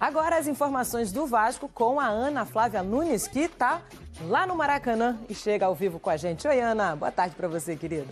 Agora as informações do Vasco com a Ana Flávia Nunes, que está lá no Maracanã e chega ao vivo com a gente. Oi, Ana, boa tarde para você, querida.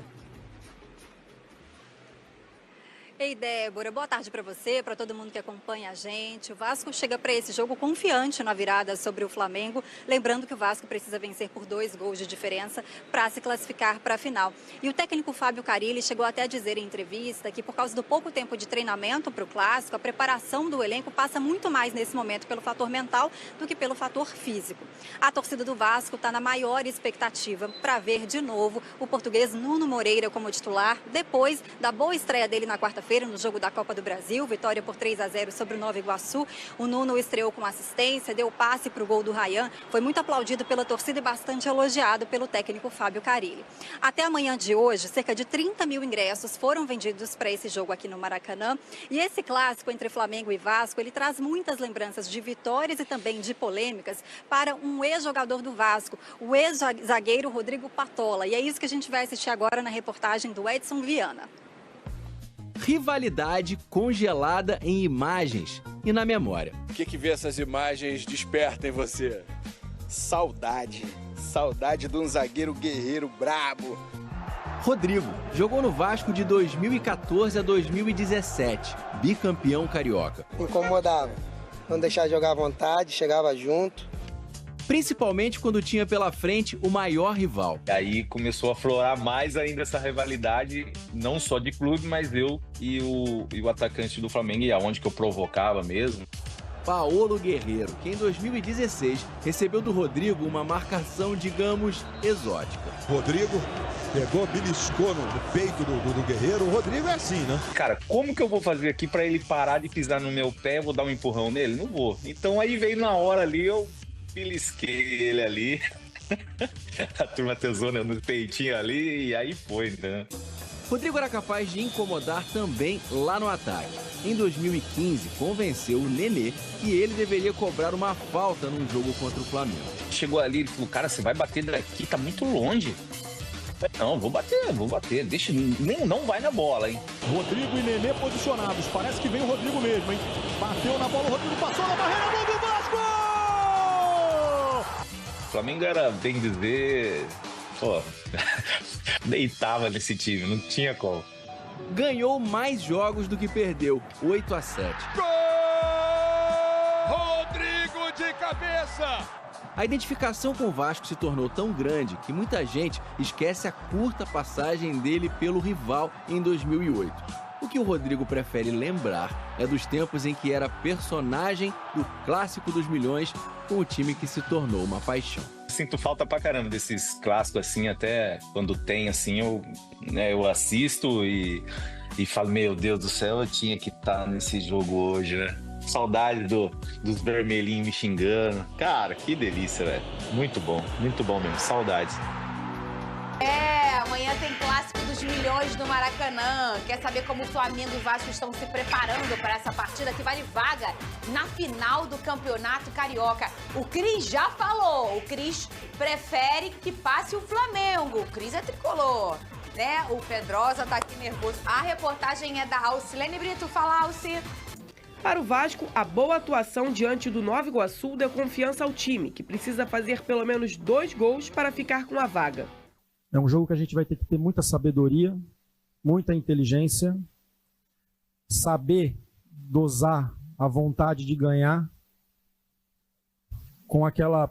Ei, Débora, boa tarde para você, para todo mundo que acompanha a gente. O Vasco chega para esse jogo confiante na virada sobre o Flamengo, lembrando que o Vasco precisa vencer por 2 gols de diferença para se classificar para a final. E o técnico Fábio Carille chegou até a dizer em entrevista que por causa do pouco tempo de treinamento para o Clássico, a preparação do elenco passa muito mais nesse momento pelo fator mental do que pelo fator físico. A torcida do Vasco está na maior expectativa para ver de novo o português Nuno Moreira como titular, depois da boa estreia dele na quarta-feira no jogo da Copa do Brasil, vitória por 3-0 sobre o Nova Iguaçu. O Nuno estreou com assistência, deu passe para o gol do Ryan, foi muito aplaudido pela torcida e bastante elogiado pelo técnico Fábio Carille. Até amanhã de hoje, cerca de 30 mil ingressos foram vendidos para esse jogo aqui no Maracanã. E esse clássico entre Flamengo e Vasco, ele traz muitas lembranças de vitórias e também de polêmicas para um ex-jogador do Vasco, o ex-zagueiro Rodrigo Patola. E é isso que a gente vai assistir agora na reportagem do Edson Viana. Rivalidade congelada em imagens e na memória. O que vê essas imagens desperta em você? Saudade. Saudade de um zagueiro guerreiro brabo. Rodrigo jogou no Vasco de 2014 a 2017, bicampeão carioca. Incomodava, não deixava jogar à vontade, chegava junto. Principalmente quando tinha pela frente o maior rival. Aí começou a aflorar mais ainda essa rivalidade, não só de clube, mas eu e o atacante do Flamengo, e aonde que eu provocava mesmo. Paolo Guerreiro, que em 2016 recebeu do Rodrigo uma marcação, digamos, exótica. Rodrigo pegou, beliscou no peito do Guerreiro. O Rodrigo é assim, né? Cara, como que eu vou fazer aqui pra ele parar de pisar no meu pé? Eu vou dar um empurrão nele? Não vou. Então aí veio na hora ali, eu belisquei ele ali. A turma tesoura no peitinho ali e aí foi, né? Rodrigo era capaz de incomodar também lá no ataque. Em 2015, convenceu o Nenê que ele deveria cobrar uma falta num jogo contra o Flamengo. Chegou ali e falou, cara, você vai bater daqui, tá muito longe. Não, vou bater, deixa, não vai na bola, hein. Rodrigo e Nenê posicionados, parece que vem o Rodrigo mesmo, hein. Bateu na bola, o Rodrigo passou na barreira, gol do Vasco! O Flamengo era, bem dizer, pô, deitava nesse time, não tinha como. Ganhou mais jogos do que perdeu, 8-7. Gol! Rodrigo de cabeça! A identificação com o Vasco se tornou tão grande que muita gente esquece a curta passagem dele pelo rival em 2008. O que o Rodrigo prefere lembrar é dos tempos em que era personagem do Clássico dos Milhões com o time que se tornou uma paixão. Sinto falta pra caramba desses clássicos, assim, até quando tem, assim, eu assisto e falo, meu Deus do céu, eu tinha que estar nesse jogo hoje, né? Saudade dos vermelhinhos me xingando. Cara, que delícia, velho. Muito bom mesmo, saudades. Amanhã tem Clássico dos Milhões no Maracanã. Quer saber como o Flamengo e o Vasco estão se preparando para essa partida que vale vaga na final do Campeonato Carioca? O Cris já falou, o Cris prefere que passe o Flamengo. O Cris é tricolor, né? O Pedrosa tá aqui nervoso. A reportagem é da Alcilene Brito. Fala, Alci. Para o Vasco, a boa atuação diante do Nova Iguaçu deu confiança ao time, que precisa fazer pelo menos 2 gols para ficar com a vaga. É um jogo que a gente vai ter que ter muita sabedoria, muita inteligência, saber dosar a vontade de ganhar com aquela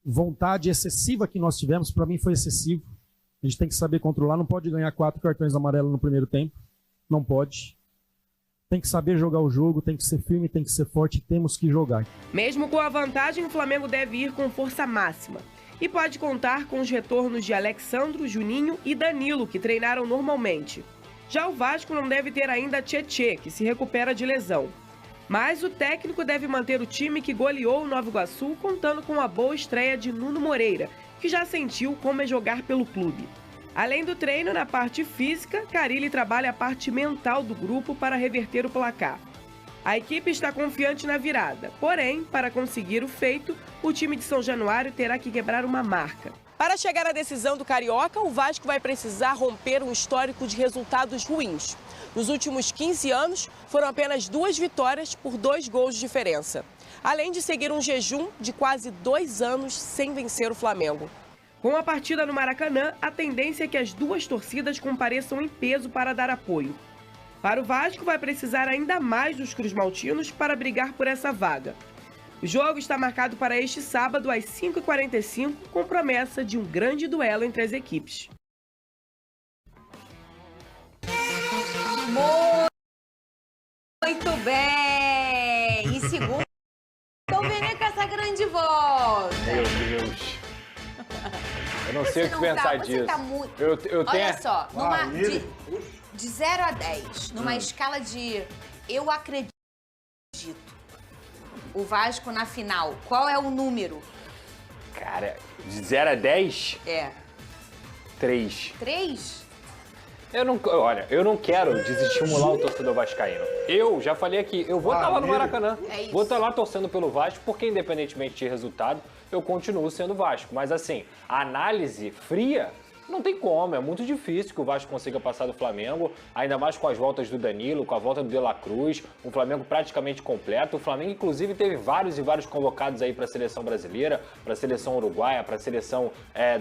vontade excessiva que nós tivemos. Para mim foi excessivo. A gente tem que saber controlar, não pode ganhar 4 cartões amarelos no primeiro tempo, não pode. Tem que saber jogar o jogo, tem que ser firme, tem que ser forte, temos que jogar. Mesmo com a vantagem, o Flamengo deve ir com força máxima. E pode contar com os retornos de Alexandro, Juninho e Danilo, que treinaram normalmente. Já o Vasco não deve ter ainda Tietê, que se recupera de lesão. Mas o técnico deve manter o time que goleou o Nova Iguaçu, contando com a boa estreia de Nuno Moreira, que já sentiu como é jogar pelo clube. Além do treino na parte física, Carille trabalha a parte mental do grupo para reverter o placar. A equipe está confiante na virada, porém, para conseguir o feito, o time de São Januário terá que quebrar uma marca. Para chegar à decisão do Carioca, o Vasco vai precisar romper um histórico de resultados ruins. Nos últimos 15 anos, foram apenas 2 vitórias por 2 gols de diferença. Além de seguir um jejum de quase 2 anos sem vencer o Flamengo. Com a partida no Maracanã, a tendência é que as 2 torcidas compareçam em peso para dar apoio. Para o Vasco, vai precisar ainda mais dos cruzmaltinos para brigar por essa vaga. O jogo está marcado para este sábado às 5h45, com promessa de um grande duelo entre as equipes. Muito bem! E segundo, tô vendo com essa grande volta. Meu Deus. Eu não sei o que pensar disso. Tá muito... eu tenho... Olha só, de 0 a 10, numa escala de eu acredito, o Vasco na final, qual é o número? Cara, de 0 a 10? É. 3. 3? Olha, eu não quero desestimular o torcedor vascaíno. Eu já falei aqui, eu vou estar lá no Maracanã. Vou estar lá torcendo pelo Vasco, porque independentemente de resultado, eu continuo sendo Vasco. Mas assim, a análise fria... Não tem como, é muito difícil que o Vasco consiga passar do Flamengo, ainda mais com as voltas do Danilo, com a volta do De La Cruz, um Flamengo praticamente completo. O Flamengo, inclusive, teve vários convocados aí para a seleção brasileira, para a seleção uruguaia, para a seleção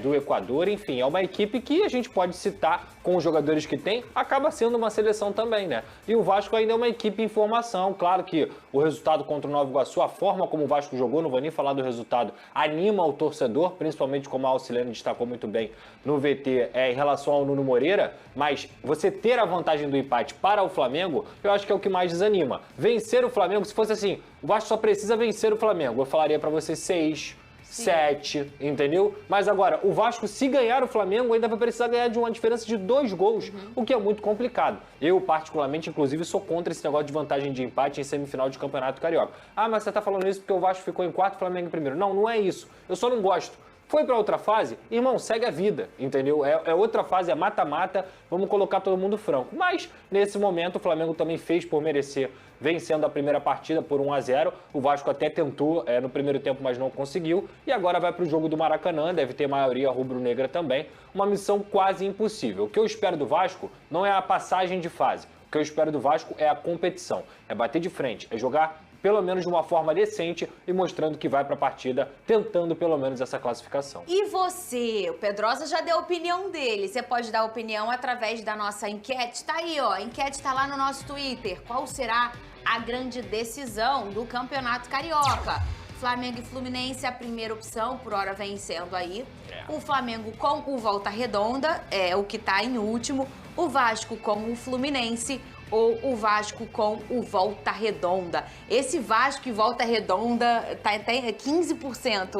do Equador. Enfim, é uma equipe que a gente pode citar com os jogadores que tem, acaba sendo uma seleção também, né? E o Vasco ainda é uma equipe em formação. Claro que o resultado contra o Nova Iguaçu, a forma como o Vasco jogou, não vou nem falar do resultado, anima o torcedor, principalmente como a Alcilene destacou muito bem no VT, em relação ao Nuno Moreira, mas você ter a vantagem do empate para o Flamengo, eu acho que é o que mais desanima. Vencer o Flamengo, se fosse assim, o Vasco só precisa vencer o Flamengo, eu falaria para você 6, 7, entendeu? Mas agora, o Vasco, se ganhar o Flamengo, ainda vai precisar ganhar de uma diferença de 2 gols, o que é muito complicado. Eu, particularmente, inclusive, sou contra esse negócio de vantagem de empate em semifinal de Campeonato Carioca. Ah, mas você tá falando isso porque o Vasco ficou em 4 e o Flamengo em primeiro. Não, não é isso. Eu só não gosto. Foi para outra fase, irmão, segue a vida, entendeu? É outra fase, é mata-mata, vamos colocar todo mundo franco. Mas, nesse momento, o Flamengo também fez por merecer, vencendo a primeira partida por 1-0. O Vasco até tentou no primeiro tempo, mas não conseguiu. E agora vai para o jogo do Maracanã, deve ter maioria rubro-negra também. Uma missão quase impossível. O que eu espero do Vasco não é a passagem de fase. O que eu espero do Vasco é a competição. É bater de frente, é jogar pelo menos de uma forma decente e mostrando que vai para a partida, tentando pelo menos essa classificação. E você? O Pedrosa já deu a opinião dele. Você pode dar opinião através da nossa enquete. Tá aí, ó. A enquete tá lá no nosso Twitter. Qual será a grande decisão do Campeonato Carioca? Flamengo e Fluminense, a primeira opção, por hora vencendo aí. O Flamengo com o Volta Redonda, é o que tá em último. O Vasco com o Fluminense ou o Vasco com o Volta Redonda. Esse Vasco e Volta Redonda tá 15%.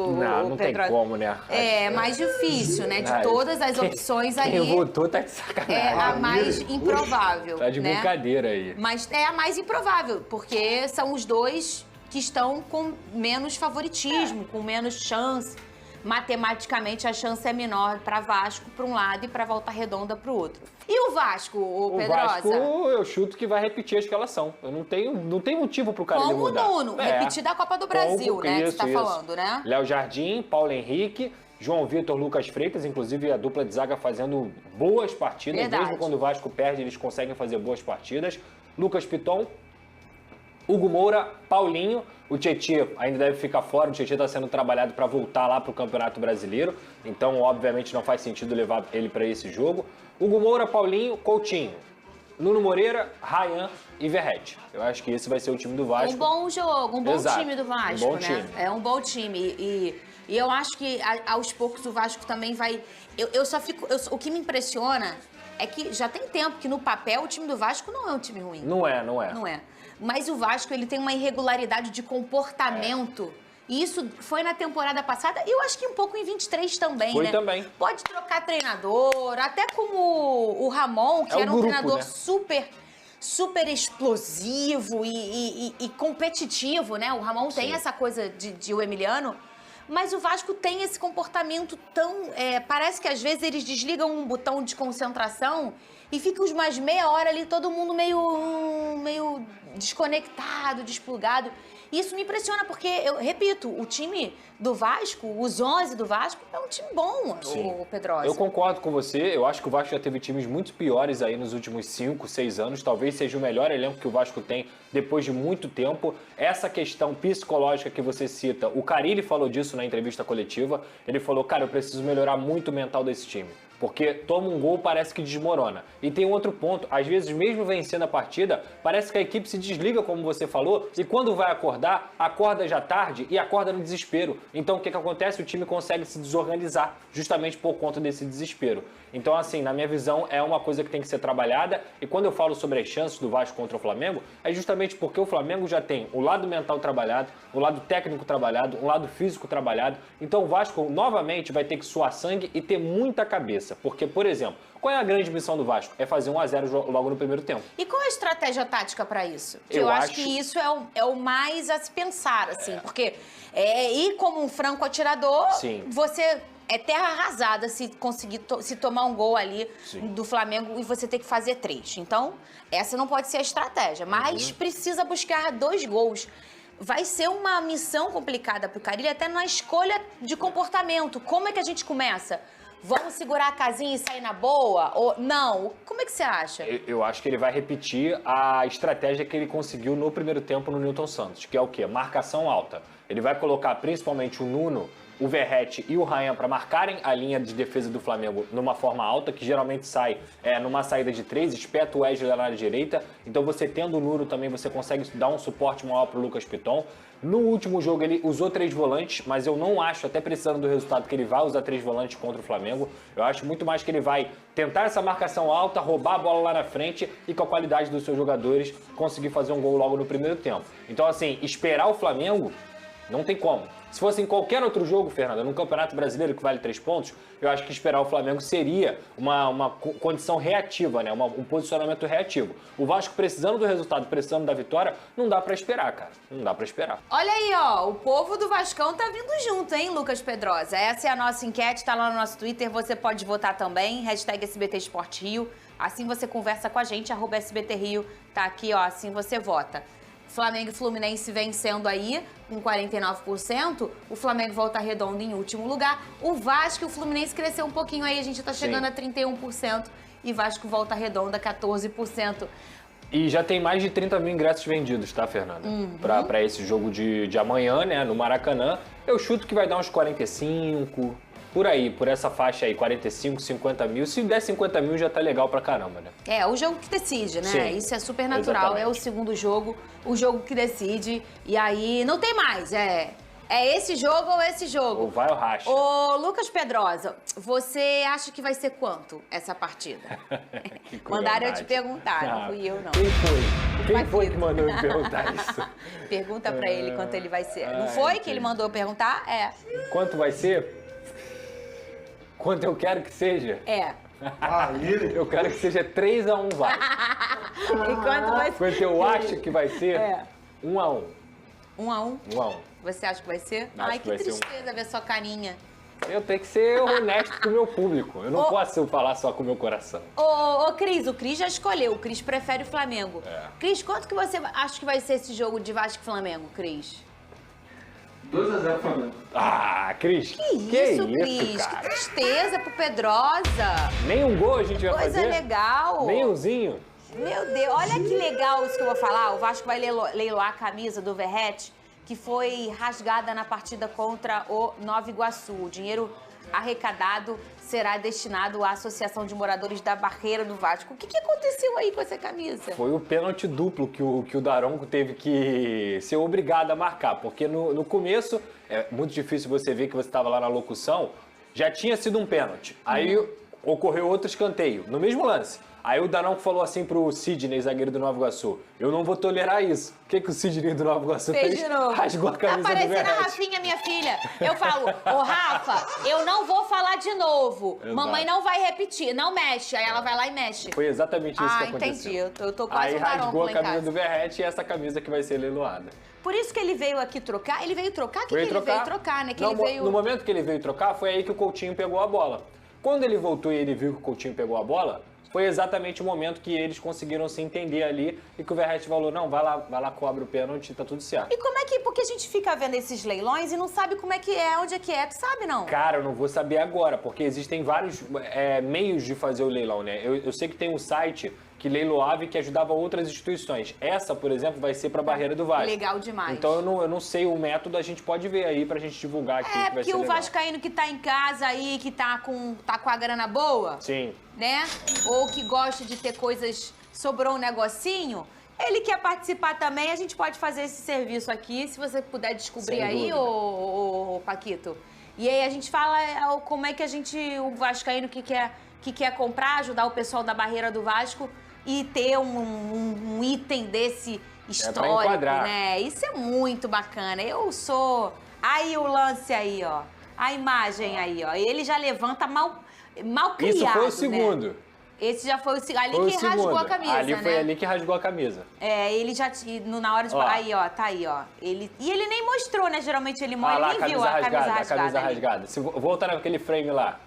Não tem como, né? É mais difícil, né? De todas as opções aí. Quem votou tá de sacanagem. É a mais improvável. Tá de brincadeira aí. Mas é a mais improvável, porque são os dois que estão com menos favoritismo, com menos chance. Matematicamente, a chance é menor para Vasco para um lado e para Volta Redonda para o outro. E o Vasco, o Pedrosa? O Vasco, eu chuto que vai repetir a escalação. Eu não tenho motivo pro cara mudar. Como o Nuno, repetir da Copa do Brasil, né? Que você tá falando, né? Léo Jardim, Paulo Henrique, João Vitor, Lucas Freitas, inclusive a dupla de zaga fazendo boas partidas. Verdade. Mesmo quando o Vasco perde, eles conseguem fazer boas partidas. Lucas Piton, Hugo Moura, Paulinho. O Tietê ainda deve ficar fora, o Tietê está sendo trabalhado para voltar lá para o Campeonato Brasileiro, então obviamente não faz sentido levar ele para esse jogo. Hugo Moura, Paulinho, Coutinho, Nuno Moreira, Ryan e Verratti. Eu acho que esse vai ser o time do Vasco. Um bom jogo, um bom Exato, time do Vasco, um bom né? time. É um bom time e eu acho que aos poucos o Vasco também vai... O que me impressiona é que já tem tempo que no papel o time do Vasco não é um time ruim. Não é. Não é. Mas o Vasco, ele tem uma irregularidade de comportamento. E isso foi na temporada passada e eu acho que um pouco em 23 também, foi né? Também. Pode trocar treinador, até como o Ramon, que era um treinador, né? super explosivo e competitivo, né? O Ramon tem essa coisa de o Emiliano. Mas o Vasco tem esse comportamento tão... parece que às vezes eles desligam um botão de concentração e ficam mais meia hora ali, todo mundo meio desconectado, desplugado. Isso me impressiona porque, eu repito, o time do Vasco, os 11 do Vasco, é um time bom, o Pedrosa. Eu concordo com você. Eu acho que o Vasco já teve times muito piores aí nos últimos 5, 6 anos. Talvez seja o melhor elenco que o Vasco tem depois de muito tempo. Essa questão psicológica que você cita, o Carille falou disso na entrevista coletiva. Ele falou, cara, eu preciso melhorar muito o mental desse time. Porque toma um gol, parece que desmorona. E tem outro ponto, às vezes mesmo vencendo a partida, parece que a equipe se desliga, como você falou, e quando vai acordar, acorda já tarde e acorda no desespero. Então o que acontece? O time consegue se desorganizar, justamente por conta desse desespero. Então assim, na minha visão, é uma coisa que tem que ser trabalhada, e quando eu falo sobre as chances do Vasco contra o Flamengo, é justamente porque o Flamengo já tem o lado mental trabalhado, o lado técnico trabalhado, o lado físico trabalhado. Então o Vasco novamente vai ter que suar sangue e ter muita cabeça. Porque, por exemplo, qual é a grande missão do Vasco? É fazer 1-0 logo no primeiro tempo. E qual é a estratégia tática para isso? Eu acho que isso é o mais a se pensar, assim. Porque ir como um franco atirador, você é terra arrasada se conseguir se tomar um gol ali do Flamengo e você ter que fazer 3. Então, essa não pode ser a estratégia. Mas precisa buscar 2 gols. Vai ser uma missão complicada para o Carille, até na escolha de comportamento. Como é que a gente começa? Vamos segurar a casinha e sair na boa? Ou não? Como é que você acha? Eu acho que ele vai repetir a estratégia que ele conseguiu no primeiro tempo no Nilton Santos, que é o quê? Marcação alta. Ele vai colocar principalmente o Nuno, o Verratti e o Ryan para marcarem a linha de defesa do Flamengo numa forma alta, que geralmente sai numa saída de 3, espeta o Wesley lá na direita. Então você tendo o Nuno também, você consegue dar um suporte maior para o Lucas Piton. No último jogo ele usou 3 volantes, mas eu não acho, até precisando do resultado, que ele vai usar 3 volantes contra o Flamengo. Eu acho muito mais que ele vai tentar essa marcação alta, roubar a bola lá na frente e com a qualidade dos seus jogadores conseguir fazer um gol logo no primeiro tempo. Então assim, esperar o Flamengo não tem como. Se fosse em qualquer outro jogo, Fernanda, num Campeonato Brasileiro que vale 3 pontos, eu acho que esperar o Flamengo seria uma condição reativa, né? Um posicionamento reativo. O Vasco precisando do resultado, precisando da vitória, não dá pra esperar, cara. Não dá pra esperar. Olha aí, ó, o povo do Vascão tá vindo junto, hein, Lucas Pedrosa? Essa é a nossa enquete, tá lá no nosso Twitter, você pode votar também, #SBT Sport Rio. Assim você conversa com a gente, @SBT Rio, tá aqui, ó, assim você vota. Flamengo e Fluminense vencendo aí com 49%, o Flamengo Volta Redonda em último lugar. O Vasco e o Fluminense cresceu um pouquinho aí, a gente tá chegando a 31% e Vasco Volta Redonda 14%. E já tem mais de 30 mil ingressos vendidos, tá, Fernanda? Pra esse jogo de amanhã, né, no Maracanã. Eu chuto que vai dar uns 45, por aí, por essa faixa aí, 45, 50 mil. Se der 50 mil já tá legal pra caramba, né? É, o jogo que decide, né? Sim, isso é super natural. Exatamente. É o segundo jogo, o jogo que decide. E aí não tem mais, é esse jogo ou esse jogo. Ou vai ou racha. Ô, Lucas Pedrosa, você acha que vai ser quanto essa partida? Mandaram eu te perguntar, não fui eu, não. Quem foi que mandou me perguntar isso? Pergunta pra ele quanto ele vai ser. Não foi que ele mandou perguntar? Quanto vai ser? Quanto eu quero que seja? Eu quero que seja 3-1, vai. E quanto vai ser? Quanto eu acho que vai ser? 1-1. 1-1? 1-1. Você acha que vai ser? Ai, que tristeza ver sua carinha. Eu tenho que ser honesto com o meu público. Eu não posso falar só com o meu coração. Ô, Cris, o Cris já escolheu. O Cris prefere o Flamengo. Cris, quanto que você acha que vai ser esse jogo de Vasco e Flamengo, Cris? 2-0 Flamengo. Ah, Cris. Que isso, Cris? Cara? Que tristeza pro Pedrosa. Nem um gol a gente vai fazer? Coisa legal. Nem umzinho. Meu Deus, olha que legal isso que eu vou falar. O Vasco vai leiloar a camisa do Verratti, que foi rasgada na partida contra o Nova Iguaçu. O dinheiro arrecadado será destinado à Associação de Moradores da Barreira do Vasco. O que aconteceu aí com essa camisa? Foi o pênalti duplo que o Daronco teve que ser obrigado a marcar, porque no começo, é muito difícil você ver que você estava lá na locução, já tinha sido um pênalti. Aí ocorreu outro escanteio, no mesmo lance. Aí o Daronco falou assim pro Sidney, zagueiro do Nova Iguaçu, eu não vou tolerar isso. O que o Sidney do Nova Iguaçu fez? Rasgou a camisa do Verratti. Tá parecendo a Rafinha, minha filha. Eu falo, ô Rafa, eu não vou falar de novo. Exato. Mamãe não vai repetir, não mexe. Aí ela vai lá e mexe. Foi exatamente isso que aconteceu. Entendi. Eu tô quase aí rasgou a camisa do Verratti e essa camisa que vai ser leiloada. Por isso que ele veio aqui trocar? Ele veio trocar? O que ele veio trocar, né? No momento que ele veio trocar, foi aí que o Coutinho pegou a bola. Quando ele voltou e ele viu que o Coutinho pegou a bola, foi exatamente o momento que eles conseguiram se entender ali e que o Verratti falou, não, vai lá, cobra o pênalti, tá tudo certo. E como é que... Porque a gente fica vendo esses leilões e não sabe como é que é, onde é que é. Tu sabe, não? Cara, eu não vou saber agora, porque existem vários meios de fazer o leilão, né? Eu sei que tem um site que leiloava e que ajudava outras instituições. Essa, por exemplo, vai ser para a Barreira do Vasco. Legal demais. Então eu não sei o método, a gente pode ver aí pra gente divulgar aqui. É, que vai ser porque o legal. vascaíno que tá em casa aí, que tá com a grana boa, sim, né? Ou que gosta de ter coisas, sobrou um negocinho, ele quer participar também, a gente pode fazer esse serviço aqui, se você puder descobrir Sem aí, dúvida. ô Paquito. E aí a gente fala como é que o vascaíno que quer comprar, ajudar o pessoal da Barreira do Vasco e ter um item desse histórico, né? Isso é muito bacana. Eu sou... Aí o lance aí, ó. A imagem aí, ó. Ele já levanta mal criado, isso foi o segundo. Né? Esse já foi o segundo. Ali que rasgou a camisa, ali né? foi ali que rasgou a camisa. É, ele já... Na hora de... Ó. Aí, ó. Tá aí, ó. E ele nem mostrou, né? Geralmente ele mostra. Lá, Ele nem viu a camisa rasgada. A camisa ali. rasgada. Se voltar naquele frame lá.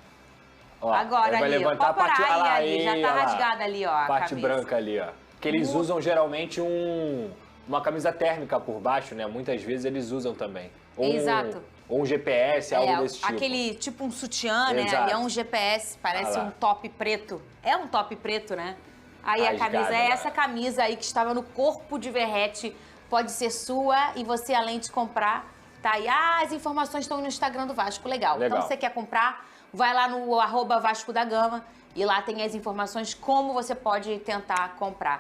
Ó, Agora vai ali, levantar ó. Pode a parte parar aí, aí, já tá ó lá. rasgada ali, ó, a parte camisa. branca ali, ó. Que eles usam geralmente uma camisa térmica por baixo, né? Muitas vezes eles usam também. Exato. Ou um GPS, algo desse tipo. Aquele tipo um sutiã, né? Exato. E é um GPS, parece lá. um top preto. É um top preto, né? Aí a Rasgada camisa é lá. essa camisa aí que estava no corpo de Verratti. Pode ser sua e você, além de comprar, tá aí. As informações estão no Instagram do Vasco. Legal. Então, se você quer comprar, vai lá no @Vasco da Gama e lá tem as informações como você pode tentar comprar.